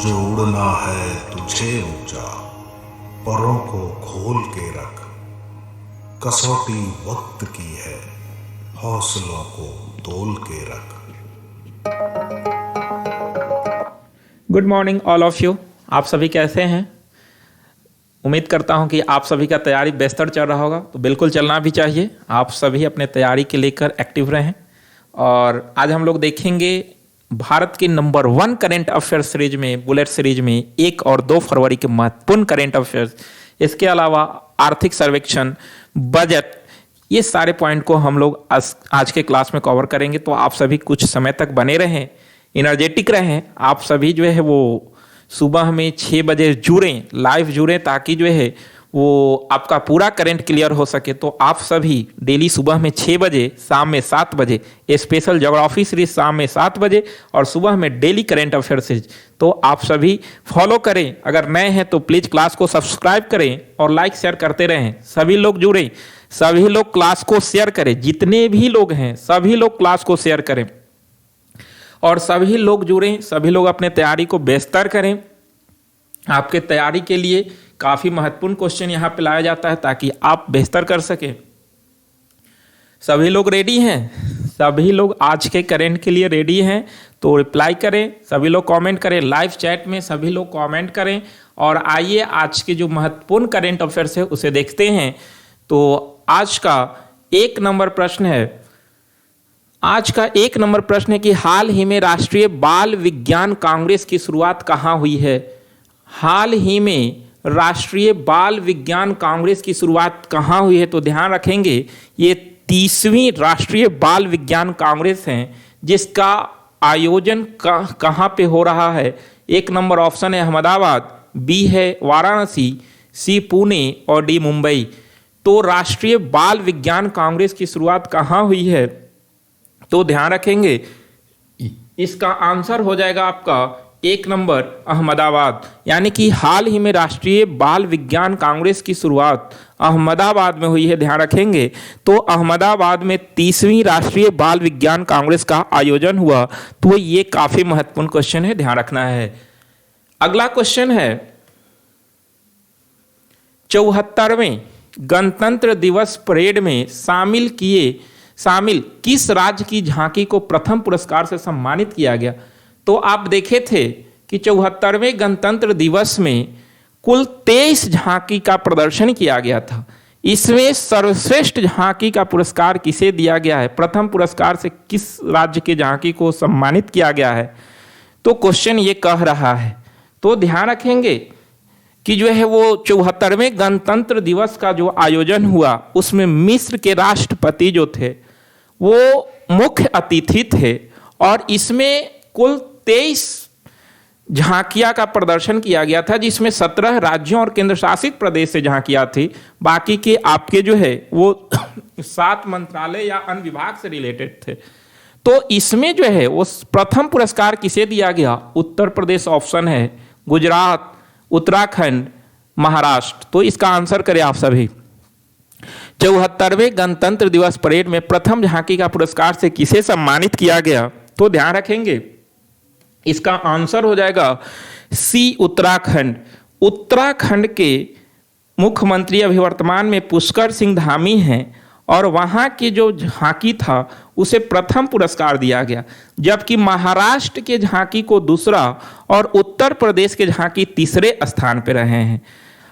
जो उड़ना है तुझे ऊंचा, परों को खोल के रख। कसौटी वक्त की है, हौसलों को तोल के रख। Good morning all of you. आप सभी कैसे हैं? उम्मीद करता हूं कि आप सभी का तैयारी बेहतर चल रहा होगा। तो बिल्कुल चलना भी चाहिए। आप सभी अपने तैयारी के लेकर एक्टिव रहें। और आज हम लोग देखेंगे भारत के नंबर 1 करेंट अफेयर सीरीज में, बुलेट सीरीज में 1 और 2 फरवरी के महत्वपूर्ण करेंट अफेयर्स, इसके अलावा आर्थिक सर्वेक्षण, बजट, ये सारे पॉइंट को हम लोग आज के क्लास में कवर करेंगे। तो आप सभी कुछ समय तक बने रहें, एनर्जेटिक रहें। आप सभी जो है वो सुबह में 6 बजे जुड़ें, लाइव जुड़ें, ताकि जो है वो आपका पूरा करंट क्लियर हो सके। तो आप सभी डेली सुबह में 6 बजे, शाम में 7 बजे स्पेशल ज्योग्राफी सीरीज, शाम में 7 बजे और सुबह में डेली करंट अफेयर सीरीज, तो आप सभी फॉलो करें। अगर नए हैं तो प्लीज़ क्लास को सब्सक्राइब करें और लाइक शेयर करते रहें। सभी लोग जुड़ें, सभी लोग क्लास को शेयर करें। जितने भी लोग हैं सभी लोग क्लास को शेयर करें और सभी लोग जुड़ें, सभी लोग अपने तैयारी को बेहतर करें। आपके तैयारी के लिए काफ़ी महत्वपूर्ण क्वेश्चन यहाँ पे लाया जाता है ताकि आप बेहतर कर सकें। सभी लोग रेडी हैं? सभी लोग आज के करंट के लिए रेडी हैं? तो रिप्लाई करें, सभी लोग कमेंट करें, लाइव चैट में सभी लोग कमेंट करें। और आइए आज के जो महत्वपूर्ण करंट अफेयर्स है उसे देखते हैं। तो आज का 1 नंबर प्रश्न है। आज का 1 नंबर प्रश्न है कि हाल ही में राष्ट्रीय बाल विज्ञान कांग्रेस की शुरुआत कहाँ हुई है? हाल ही में राष्ट्रीय बाल विज्ञान कांग्रेस की शुरुआत कहाँ हुई है? तो ध्यान रखेंगे ये 30वीं राष्ट्रीय बाल विज्ञान कांग्रेस है, जिसका आयोजन कहाँ पे हो रहा है? 1 नंबर ऑप्शन है अहमदाबाद, बी है वाराणसी, सी पुणे और डी मुंबई। तो राष्ट्रीय बाल विज्ञान कांग्रेस की शुरुआत कहाँ हुई है? तो ध्यान रखेंगे इसका आंसर हो जाएगा आपका 1 नंबर अहमदाबाद। यानी कि हाल ही में राष्ट्रीय बाल विज्ञान कांग्रेस की शुरुआत अहमदाबाद में हुई है। ध्यान रखेंगे तो अहमदाबाद में 30वीं राष्ट्रीय बाल विज्ञान कांग्रेस का आयोजन हुआ। तो ये काफी महत्वपूर्ण क्वेश्चन है, ध्यान रखना है। अगला क्वेश्चन है 74वें गणतंत्र दिवस परेड में शामिल किस राज्य की झांकी को प्रथम पुरस्कार से सम्मानित किया गया? तो आप देखे थे कि 74वें गणतंत्र दिवस में कुल 23 झांकी का प्रदर्शन किया गया था। इसमें सर्वश्रेष्ठ झांकी का पुरस्कार किसे दिया गया है? प्रथम पुरस्कार से किस राज्य की झांकी को सम्मानित किया गया है? तो क्वेश्चन ये कह रहा है। तो ध्यान रखेंगे कि जो है वो 74वें गणतंत्र दिवस का जो आयोजन हुआ उसमें मिस्र के राष्ट्रपति जो थे वो मुख्य अतिथि थे और इसमें कुल 23 झांकियां का प्रदर्शन किया गया था, जिसमें 17 राज्यों और केंद्र शासित प्रदेश से झांकियां थी। बाकी के आपके जो है वो 7 मंत्रालय या अन्य विभाग से रिलेटेड थे। तो इसमें जो है वो प्रथम पुरस्कार किसे दिया गया? उत्तर प्रदेश ऑप्शन है, गुजरात, उत्तराखंड, महाराष्ट्र। तो इसका आंसर करें आप सभी। 74वें गणतंत्र दिवस परेड में प्रथम झांकी का पुरस्कार से किसे सम्मानित किया गया? तो ध्यान रखेंगे इसका आंसर हो जाएगा सी, उत्तराखंड। उत्तराखंड के मुख्यमंत्री अभी वर्तमान में पुष्कर सिंह धामी हैं और वहाँ की जो झांकी था उसे प्रथम पुरस्कार दिया गया, जबकि महाराष्ट्र के झांकी को दूसरा और उत्तर प्रदेश के झांकी तीसरे स्थान पर रहे हैं।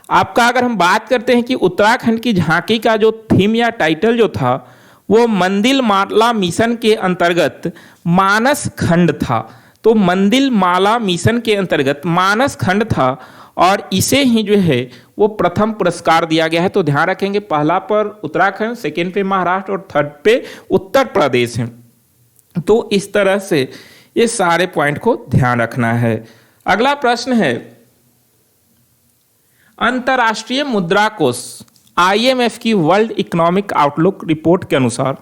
आपका अगर हम बात करते हैं कि उत्तराखंड की झांकी का जो थीम या टाइटल जो था वो मंदिर माला मिशन के अंतर्गत मानस खंड था। तो मंदिर माला मिशन के अंतर्गत मानस खंड था और इसे ही जो है वो प्रथम पुरस्कार दिया गया है। तो ध्यान रखेंगे पहला पर उत्तराखंड, सेकेंड पे महाराष्ट्र और थर्ड पे उत्तर प्रदेश है। तो इस तरह से ये सारे पॉइंट को ध्यान रखना है। अगला प्रश्न है अंतर्राष्ट्रीय मुद्रा कोष IMF की वर्ल्ड इकोनॉमिक आउटलुक रिपोर्ट के अनुसार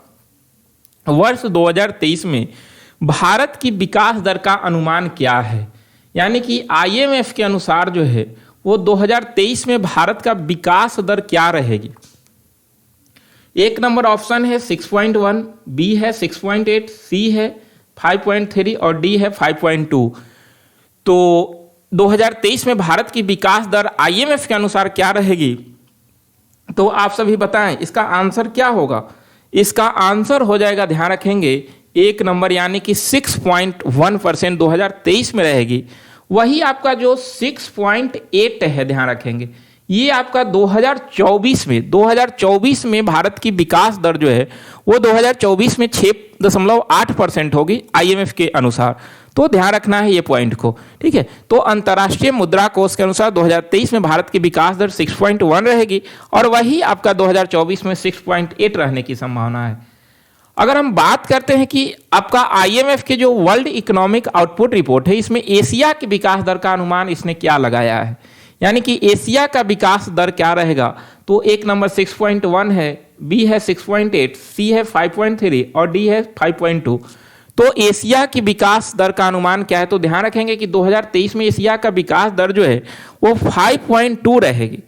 वर्ष 2023 में भारत की विकास दर का अनुमान क्या है? यानी कि IMF के अनुसार जो है वो 2023 में भारत का विकास दर क्या रहेगी? 1 नंबर ऑप्शन है 6.1, बी है 6.8, सी है 5.3 और डी है 5.2। तो 2023 में भारत की विकास दर आईएमएफ के अनुसार क्या रहेगी, तो आप सभी बताएं इसका आंसर क्या होगा। इसका आंसर हो जाएगा, ध्यान रखेंगे, 1 नंबर यानी कि 6.1% 2023 में रहेगी। वही आपका जो 6.8 है, ध्यान रखेंगे, ये आपका 2024 में भारत की विकास दर जो है वो 2024 में 6.8% होगी आईएमएफ के अनुसार। तो ध्यान रखना है ये पॉइंट को, ठीक है। तो अंतर्राष्ट्रीय मुद्रा कोष के अनुसार 2023 में भारत की विकास दर 6.1 रहेगी और वही आपका 2024 में 6.8 रहने की संभावना है। अगर हम बात करते हैं कि आपका आईएमएफ के जो वर्ल्ड इकोनॉमिक आउटपुट रिपोर्ट है, इसमें एशिया की विकास दर का अनुमान इसने क्या लगाया है, यानी कि एशिया का विकास दर क्या रहेगा, तो 1 नंबर 6.1 है, बी है 6.8, सी है 5.3 और डी है 5.2। तो एशिया की विकास दर का अनुमान क्या है, तो ध्यान रखेंगे कि 2023 में एशिया का विकास दर जो है वो 5.2 रहेगी।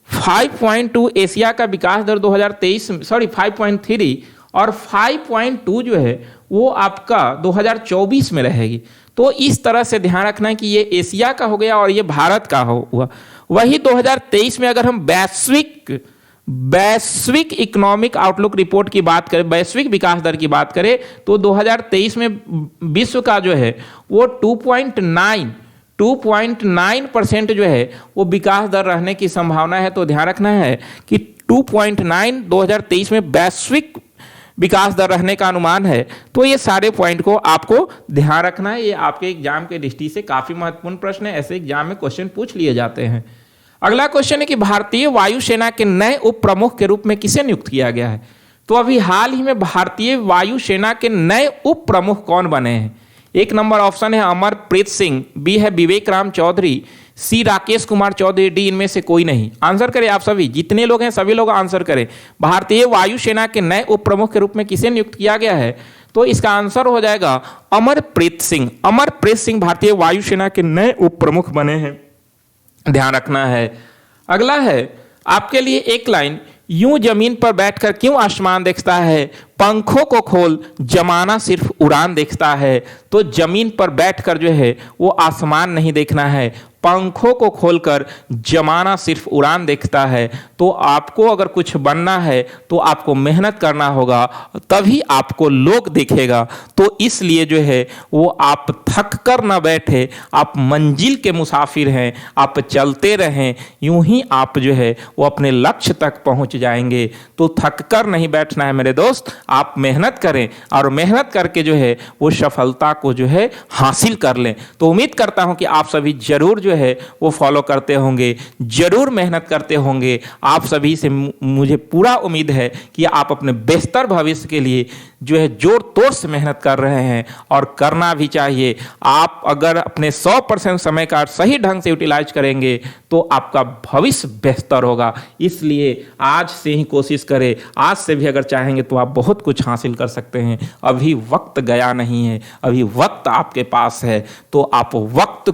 5.2 एशिया का विकास दर 5.3 और 5.2 जो है वो आपका 2024 में रहेगी। तो इस तरह से ध्यान रखना है कि ये एशिया का हो गया और ये भारत का हुआ। वही 2023 में अगर हम वैश्विक इकोनॉमिक आउटलुक रिपोर्ट की बात करें, वैश्विक विकास दर की बात करें, तो 2023 में विश्व का जो है वो 2.9% जो है वो विकास दर रहने की संभावना है। तो ध्यान रखना है कि 2.9 2023 में वैश्विक विकास दर रहने का अनुमान है। तो ये सारे पॉइंट को आपको ध्यान रखना है। ये आपके एग्जाम के दृष्टि से काफी महत्वपूर्ण प्रश्न है, ऐसे एग्जाम में क्वेश्चन पूछ लिए जाते हैं। अगला क्वेश्चन है कि भारतीय वायुसेना के नए उप प्रमुख के रूप में किसे नियुक्त किया गया है। तो अभी हाल ही में भारतीय वायुसेना के नए उप प्रमुख कौन बने हैं। 1 नंबर ऑप्शन है अमरप्रीत सिंह, बी है विवेक राम चौधरी, सी राकेश कुमार चौधरी, डी इनमें से कोई नहीं। आंसर करें आप सभी, जितने लोग हैं सभी लोग आंसर करें। भारतीय वायुसेना के नए उप प्रमुख के रूप में किसे नियुक्त किया गया है, तो इसका आंसर हो जाएगा अमरप्रीत सिंह। अमरप्रीत सिंह भारतीय वायुसेना के नए उप प्रमुख बने हैं, ध्यान रखना है। अगला है आपके लिए एक लाइन, यूं जमीन पर बैठकर क्यों आसमान देखता है, पंखों को खोल जमाना सिर्फ उड़ान देखता है। तो जमीन पर बैठकर जो है वो आसमान नहीं देखना है, पंखों को खोलकर जमाना सिर्फ उड़ान देखता है। तो आपको अगर कुछ बनना है तो आपको मेहनत करना होगा, तभी आपको लोग देखेगा। तो इसलिए जो है वो आप थक कर ना बैठे, आप मंजिल के मुसाफिर हैं, आप चलते रहें, यूं ही आप जो है वो अपने लक्ष्य तक पहुंच जाएंगे। तो थक कर नहीं बैठना है मेरे दोस्त, आप मेहनत करें और मेहनत करके जो है वो सफलता को जो है हासिल कर लें। तो उम्मीद करता हूं कि आप सभी जरूर जो है वो फॉलो करते होंगे, जरूर मेहनत करते होंगे। आप सभी से मुझे पूरा उम्मीद है कि आप अपने बेहतर भविष्य के लिए जो है जोर तोड़ से मेहनत कर रहे हैं और करना भी चाहिए। आप अगर अपने 100% समय का सही ढंग से यूटिलाइज करेंगे तो आपका भविष्य बेहतर होगा। इसलिए आज से ही कोशिश करें, आज से भी अगर चाहेंगे तो आप बहुत कुछ हासिल कर सकते हैं। अभी वक्त गया नहीं है, अभी वक्त आपके पास है। तो आप वक्त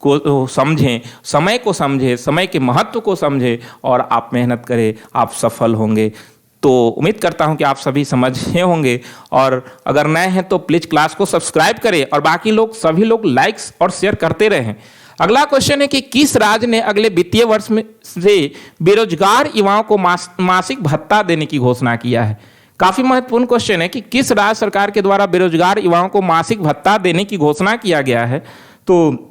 को समझें, समय को समझें, समय के महत्व को समझें और आप मेहनत करें, आप सफल होंगे। तो उम्मीद करता हूं कि आप सभी समझे होंगे और अगर नए हैं तो प्लीज क्लास को सब्सक्राइब करें और बाकी लोग सभी लोग लाइक्स और शेयर करते रहें। अगला क्वेश्चन है कि किस राज्य ने अगले वित्तीय वर्ष में से बेरोजगार युवाओं को मासिक भत्ता देने की घोषणा किया है। काफी महत्वपूर्ण क्वेश्चन है कि किस राज्य सरकार के द्वारा बेरोजगार युवाओं को मासिक भत्ता देने की घोषणा किया गया है। तो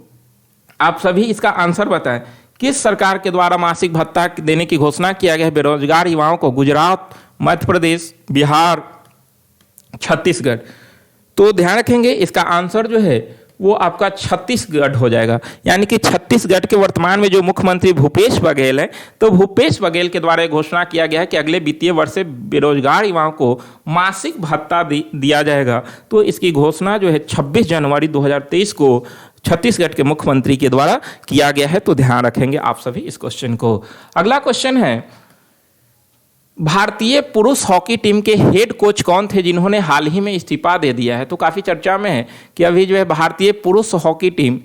आप सभी इसका आंसर बताएं, किस सरकार के द्वारा मासिक भत्ता देने की घोषणा किया गया है बेरोजगार युवाओं को। गुजरात, मध्य प्रदेश, बिहार, छत्तीसगढ़। तो ध्यान रखेंगे इसका आंसर जो है वो आपका छत्तीसगढ़ हो जाएगा। यानी कि छत्तीसगढ़ के वर्तमान में जो मुख्यमंत्री भूपेश बघेल हैं, तो भूपेश बघेल के द्वारा घोषणा किया गया है कि अगले वित्तीय वर्ष से बेरोजगार युवाओं को मासिक भत्ता दिया जाएगा। तो इसकी घोषणा जो है 26 जनवरी 2023 को छत्तीसगढ़ के मुख्यमंत्री के द्वारा किया गया है। तो ध्यान रखेंगे आप सभी इस क्वेश्चन को। अगला क्वेश्चन है, भारतीय पुरुष हॉकी टीम के हेड कोच कौन थे जिन्होंने हाल ही में इस्तीफा दे दिया है। तो काफी चर्चा में है कि अभी जो है भारतीय पुरुष हॉकी टीम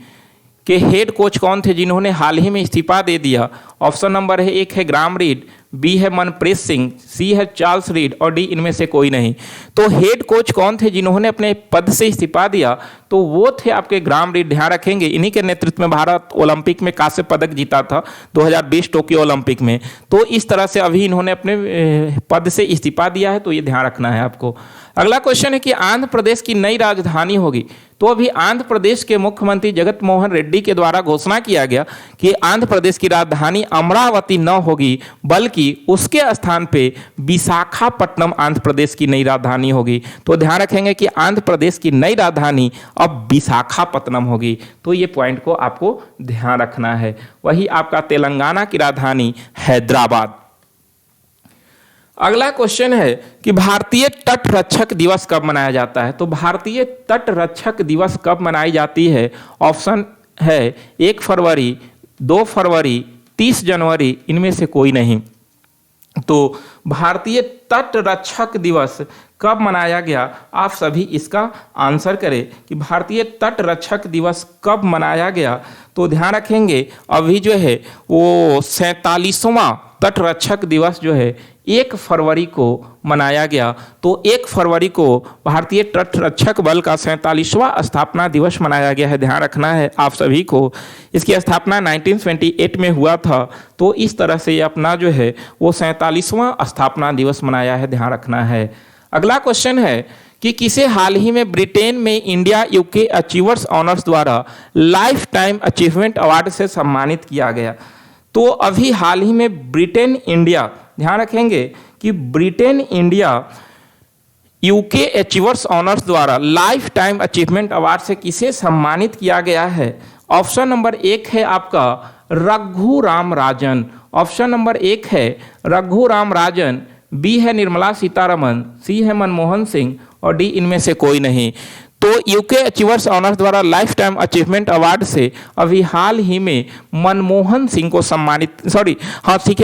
के हेड कोच कौन थे जिन्होंने हाल ही में इस्तीफा दे दिया? ऑप्शन नंबर है, एक है ग्राम रीड, बी है मनप्रीत सिंह, सी है चार्ल्स रीड और डी इनमें से कोई नहीं। तो हेड कोच कौन थे जिन्होंने अपने पद से इस्तीफा दिया? तो वो थे आपके ग्राम रीड। ध्यान रखेंगे, इन्हीं के नेतृत्व में भारत ओलंपिक में कांस्य पदक जीता था 2020 टोक्यो ओलंपिक में। तो इस तरह से अभी इन्होंने अपने पद से इस्तीफा दिया है, तो ये ध्यान रखना है आपको। अगला क्वेश्चन है कि आंध्र प्रदेश की नई राजधानी होगी। तो अभी आंध्र प्रदेश के मुख्यमंत्री जगत मोहन रेड्डी के द्वारा घोषणा किया गया कि आंध्र प्रदेश की राजधानी अमरावती न होगी, बल्कि उसके स्थान पे विशाखापट्टनम आंध्र प्रदेश की नई राजधानी होगी। तो ध्यान रखेंगे कि आंध्र प्रदेश की नई राजधानी अब विशाखापट्टनम होगी। तो ये पॉइंट को आपको ध्यान रखना है। वही आपका तेलंगाना की राजधानी हैदराबाद। अगला क्वेश्चन है कि भारतीय तट रक्षक दिवस कब मनाया जाता है? तो भारतीय तट रक्षक दिवस कब मनाई जाती है? ऑप्शन है 1 फरवरी, 2 फरवरी, 30 जनवरी, इनमें से कोई नहीं। तो भारतीय तट रक्षक दिवस कब मनाया गया? आप सभी इसका आंसर करें कि भारतीय तट रक्षक दिवस कब मनाया गया। तो ध्यान रखेंगे, अभी जो है वो 47वां तट रक्षक दिवस जो है 1 फरवरी को मनाया गया। तो 1 फरवरी को भारतीय तट रक्षक बल का 47वां स्थापना दिवस मनाया गया है। ध्यान रखना है आप सभी को। इसकी स्थापना 1928 में हुआ था। तो इस तरह से अपना जो है वो 47वां स्थापना दिवस मनाया है, ध्यान रखना है। अगला क्वेश्चन है कि किसे हाल ही में ब्रिटेन में इंडिया यूके अचीवर्स ऑनर्स द्वारा लाइफ टाइम अचीवमेंट अवार्ड से सम्मानित किया गया? तो अभी हाल ही में ब्रिटेन इंडिया, ध्यान रखेंगे कि Britain India UK achievers honours द्वारा लाइफ टाइम अचीवमेंट अवार्ड से किसे सम्मानित किया गया है? ऑप्शन नंबर 1 है आपका रघुराम राजन। ऑप्शन नंबर 1 है रघुराम राजन, बी है निर्मला सीतारमन, सी है मनमोहन सिंह और डी इनमें से कोई नहीं। तो यूके अचीवर्स ऑनर्स द्वारा लाइफ टाइम अचीवमेंट अवार्ड से अभी हाल ही में मनमोहन सिंह को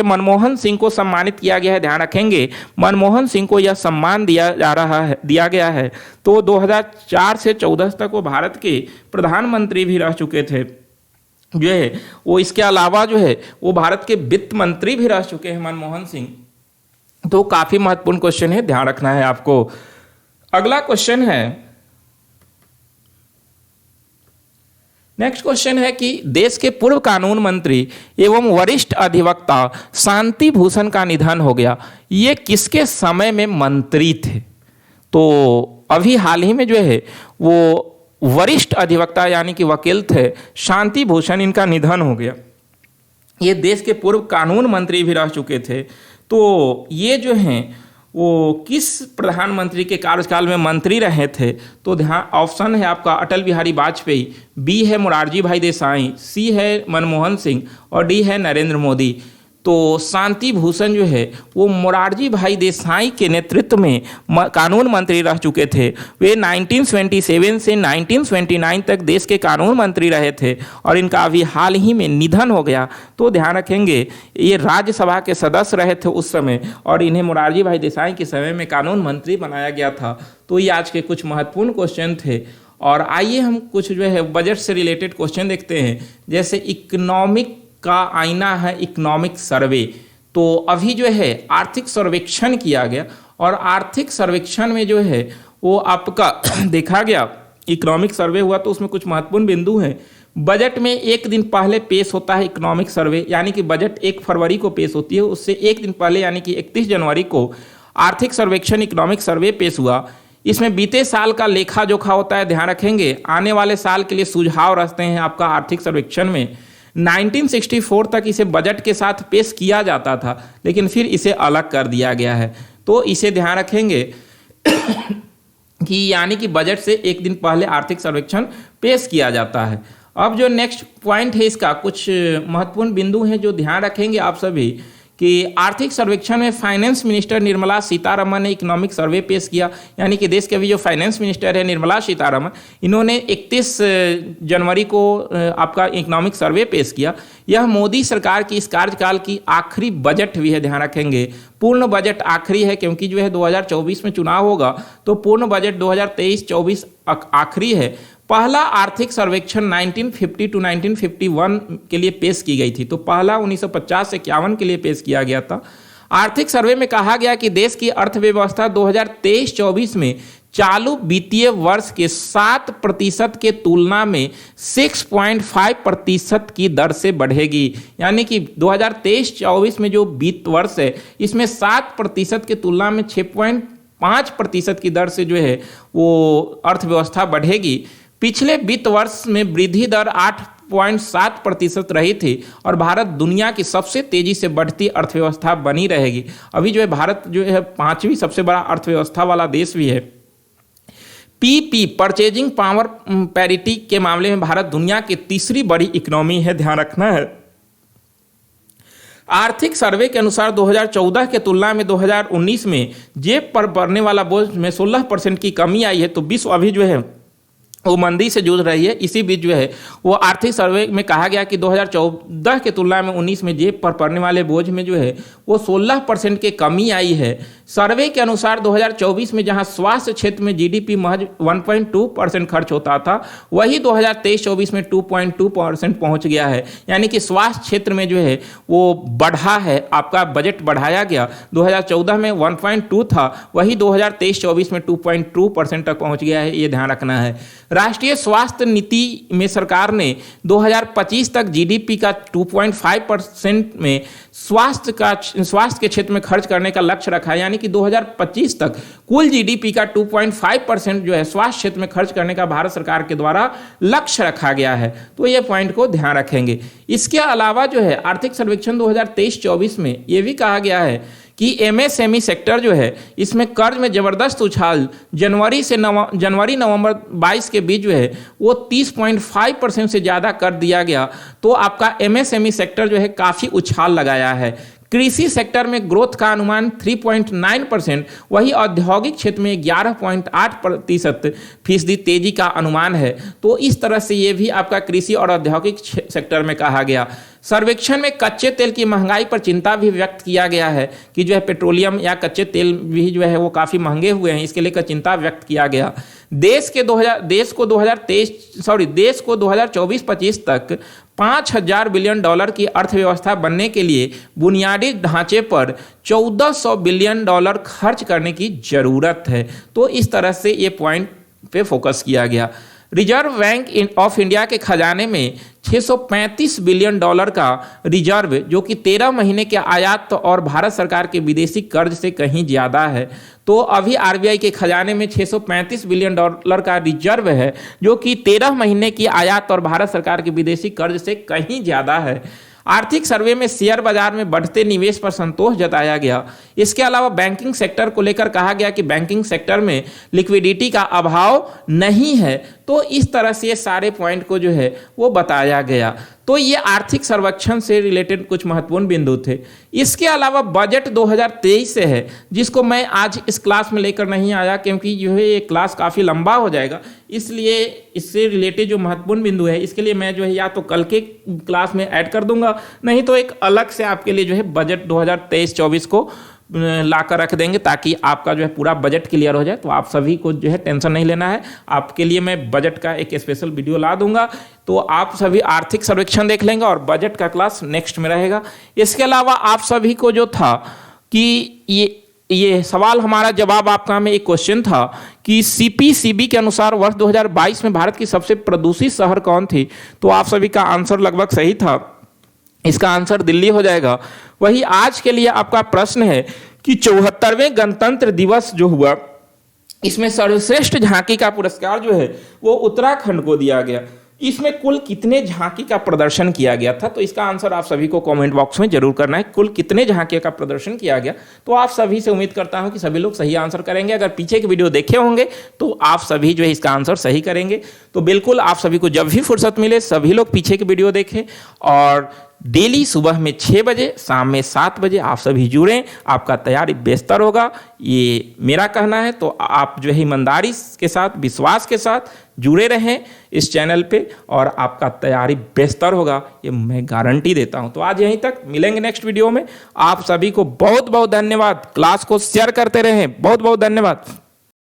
मनमोहन सिंह को सम्मानित किया गया है। ध्यान रखेंगे, मनमोहन सिंह को यह सम्मान दिया गया है। तो 2004 से 14 तक वो भारत के प्रधानमंत्री भी रह चुके थे जो है वो। इसके अलावा जो है वो भारत के वित्त मंत्री भी रह चुके हैं मनमोहन सिंह। तो काफी महत्वपूर्ण क्वेश्चन है, ध्यान रखना है आपको। अगला क्वेश्चन है, नेक्स्ट क्वेश्चन है कि देश के पूर्व कानून मंत्री एवं वरिष्ठ अधिवक्ता शांति भूषण का निधन हो गया। ये किसके समय में मंत्री थे? तो अभी हाल ही में जो है वो वरिष्ठ अधिवक्ता यानी कि वकील थे शांति भूषण, इनका निधन हो गया। ये देश के पूर्व कानून मंत्री भी रह चुके थे। तो ये जो हैं वो किस प्रधानमंत्री के कार्यकाल में मंत्री रहे थे? तो ध्यान, ऑप्शन है आपका अटल बिहारी वाजपेयी, बी है मोरारजी भाई देसाई, सी है मनमोहन सिंह और डी है नरेंद्र मोदी। तो शांति भूषण जो है वो मोरारजी भाई देसाई के नेतृत्व में कानून मंत्री रह चुके थे। वे 1927 से 1929 तक देश के कानून मंत्री रहे थे और इनका अभी हाल ही में निधन हो गया। तो ध्यान रखेंगे, ये राज्यसभा के सदस्य रहे थे उस समय और इन्हें मोरारजी भाई देसाई के समय में कानून मंत्री बनाया गया था। तो ये आज के कुछ महत्वपूर्ण क्वेश्चन थे। और आइए हम कुछ जो है बजट से रिलेटेड क्वेश्चन देखते हैं। जैसे इकोनॉमिक का आईना है इकोनॉमिक सर्वे। तो अभी जो है आर्थिक सर्वेक्षण किया गया और आर्थिक सर्वेक्षण में जो है वो आपका देखा गया, इकोनॉमिक सर्वे हुआ तो उसमें कुछ महत्वपूर्ण बिंदु हैं। बजट में एक दिन पहले पेश होता है इकोनॉमिक सर्वे, यानी कि बजट 1 फरवरी को पेश होती है, उससे एक दिन पहले यानी कि 31 जनवरी को आर्थिक सर्वेक्षण इकोनॉमिक सर्वे पेश हुआ। इसमें बीते साल का लेखा जोखा होता है। ध्यान रखेंगे, आने वाले साल के लिए सुझाव रखते हैं आपका आर्थिक सर्वेक्षण में। 1964 तक इसे बजट के साथ पेश किया जाता था, लेकिन फिर इसे अलग कर दिया गया है। तो इसे ध्यान रखेंगे कि यानी कि बजट से एक दिन पहले आर्थिक सर्वेक्षण पेश किया जाता है। अब जो नेक्स्ट पॉइंट है, इसका कुछ महत्वपूर्ण बिंदु हैं जो ध्यान रखेंगे आप सभी कि आर्थिक सर्वेक्षण में फाइनेंस मिनिस्टर निर्मला सीतारमन ने इकोनॉमिक सर्वे पेश किया। यानी कि देश के अभी जो फाइनेंस मिनिस्टर है निर्मला सीतारमन, इन्होंने 31 जनवरी को आपका इकोनॉमिक सर्वे पेश किया। यह मोदी सरकार की इस कार्यकाल की आखिरी बजट भी है। ध्यान रखेंगे, पूर्ण बजट आखिरी है क्योंकि जो है 2024 में चुनाव होगा, तो पूर्ण बजट 2023-24 आखिरी है। पहला आर्थिक सर्वेक्षण 1950 टू 1951 के लिए पेश की गई थी। तो पहला 1950 से 51 के लिए पेश किया गया था। आर्थिक सर्वे में कहा गया कि देश की अर्थव्यवस्था 2023-24 में चालू वित्तीय वर्ष के 7% के तुलना में 6.5% की दर से बढ़ेगी। यानी कि 2023-24 में जो वित्त वर्ष है इसमें 7% के तुलना में 6.5% की दर से जो है वो अर्थव्यवस्था बढ़ेगी। पिछले वित्त वर्ष में वृद्धि दर 8.7% रही थी और भारत दुनिया की सबसे तेजी से बढ़ती अर्थव्यवस्था बनी रहेगी। अभी जो है भारत जो है 5वीं सबसे बड़ा अर्थव्यवस्था वाला देश भी है। पीपी परचेजिंग पावर पैरिटी के मामले में भारत दुनिया की तीसरी बड़ी इकोनॉमी है, ध्यान रखना है। आर्थिक सर्वे के अनुसार 2014 के तुलना में 2019 में जेब पर पड़ने वाला बोझ में 16% की कमी आई है। तो विश्व अभी जो है वो मंदी से जूझ रही है। इसी बीच जो है वो आर्थिक सर्वे में कहा गया कि 2014 के तुलना में 19 में जेब पर पड़ने वाले बोझ में जो है वो 16% की कमी आई है। सर्वे के अनुसार 2024 में जहां स्वास्थ्य क्षेत्र में जीडीपी महज 1.2% खर्च होता था, वही 2023-24 में 2.2% पहुंच गया है। यानी कि स्वास्थ्य क्षेत्र में जो है वो बढ़ा है, आपका बजट बढ़ाया गया। 2014 में 1.2 था, वही 2023-24 में 2.2% तक पहुंच गया है, ये ध्यान रखना है। राष्ट्रीय स्वास्थ्य नीति में सरकार ने 2025 तक जीडीपी का 2.5% में स्वास्थ्य के क्षेत्र में खर्च करने का लक्ष्य रखा है। यानी कि 2025 तक कुल जीडीपी का 2.5% जो है स्वास्थ्य क्षेत्र में खर्च करने का भारत सरकार के द्वारा लक्ष्य रखा गया है। तो ये पॉइंट को ध्यान रखेंगे। इसके अलावा जो है आर्थिक सर्वेक्षण 2023-24 में ये भी कहा गया है कि एमएसएमई सेक्टर जो है इसमें कर्ज में जबरदस्त उछाल जनवरी नवंबर 22 के बीच जो है वो 30.5% से ज़्यादा कर दिया गया। तो आपका एमएसएमई सेक्टर जो है काफ़ी उछाल लगाया है। कृषि सेक्टर में ग्रोथ का अनुमान 3.9%, वही औद्योगिक क्षेत्र में 11.8% तेजी का अनुमान है। तो इस तरह से ये भी आपका कृषि और औद्योगिक सेक्टर में कहा गया। सर्वेक्षण में कच्चे तेल की महंगाई पर चिंता भी व्यक्त किया गया है कि जो है पेट्रोलियम या कच्चे तेल भी जो है वो काफ़ी महंगे हुए हैं, इसके लेकर चिंता व्यक्त किया गया। देश को 2024-25 तक $5,000 बिलियन की अर्थव्यवस्था बनने के लिए बुनियादी ढांचे पर $1,400 बिलियन खर्च करने की जरूरत है। तो इस तरह से ये पॉइंट पे फोकस किया गया। रिजर्व बैंक ऑफ इंडिया के खजाने में $635 बिलियन का रिजर्व, जो कि 13 महीने के आयात और भारत सरकार के विदेशी कर्ज से कहीं ज़्यादा है। तो अभी आरबीआई के खजाने में $635 बिलियन का रिजर्व है, जो कि 13 महीने की आयात और भारत सरकार के विदेशी कर्ज से कहीं ज़्यादा है। आर्थिक सर्वे में शेयर बाजार में बढ़ते निवेश पर संतोष जताया गया। इसके अलावा बैंकिंग सेक्टर को लेकर कहा गया कि बैंकिंग सेक्टर में लिक्विडिटी का अभाव नहीं है। तो इस तरह से ये सारे पॉइंट को जो है वो बताया गया। तो ये आर्थिक सर्वेक्षण से रिलेटेड कुछ महत्वपूर्ण बिंदु थे। इसके अलावा बजट 2023 से है, जिसको मैं आज इस क्लास में लेकर नहीं आया क्योंकि जो है ये क्लास काफ़ी लंबा हो जाएगा। इसलिए इससे रिलेटेड जो महत्वपूर्ण बिंदु है इसके लिए मैं जो है या तो कल के क्लास में ऐड कर दूंगा, नहीं तो एक अलग से आपके लिए जो है बजट 2023-24 को ला कर रख देंगे, ताकि आपका जो है पूरा बजट क्लियर हो जाए। तो आप सभी को जो है टेंशन नहीं लेना है, आपके लिए मैं बजट का एक स्पेशल वीडियो ला दूंगा। तो आप सभी आर्थिक सर्वेक्षण देख लेंगे और बजट का क्लास नेक्स्ट में रहेगा। इसके अलावा आप सभी को जो था कि ये सवाल हमारा जवाब आपका में एक क्वेश्चन था कि सीपीसीबी के अनुसार वर्ष 2022 में भारत की सबसे प्रदूषित शहर कौन थी। तो आप सभी का आंसर लगभग सही था, इसका आंसर दिल्ली हो जाएगा। वही आज के लिए आपका प्रश्न है कि 74वें गणतंत्र दिवस जो हुआ इसमें सर्वश्रेष्ठ झांकी का पुरस्कार जो है वो उत्तराखंड को दिया गया। इसमें कुल कितने झांकी का प्रदर्शन किया गया था। तो इसका आंसर आप सभी को कमेंट बॉक्स में जरूर करना है, कुल कितने झांकी का प्रदर्शन किया गया। तो आप सभी से उम्मीद करता हूं कि सभी लोग सही आंसर करेंगे। अगर पीछे के वीडियो देखे होंगे तो आप सभी जो है इसका आंसर सही करेंगे। तो बिल्कुल आप सभी को जब भी फुर्सत मिले सभी लोग पीछे के वीडियो देखें और डेली सुबह में 6 बजे, शाम में 7 बजे आप सभी जुड़ें, आपका तैयारी बेहतर होगा, ये मेरा कहना है। तो आप जो है ईमानदारी के साथ, विश्वास के साथ जुड़े रहें इस चैनल पे और आपका तैयारी बेहतर होगा, ये मैं गारंटी देता हूं। तो आज यहीं तक, मिलेंगे नेक्स्ट वीडियो में। आप सभी को बहुत बहुत धन्यवाद। क्लास को शेयर करते रहें, बहुत बहुत धन्यवाद।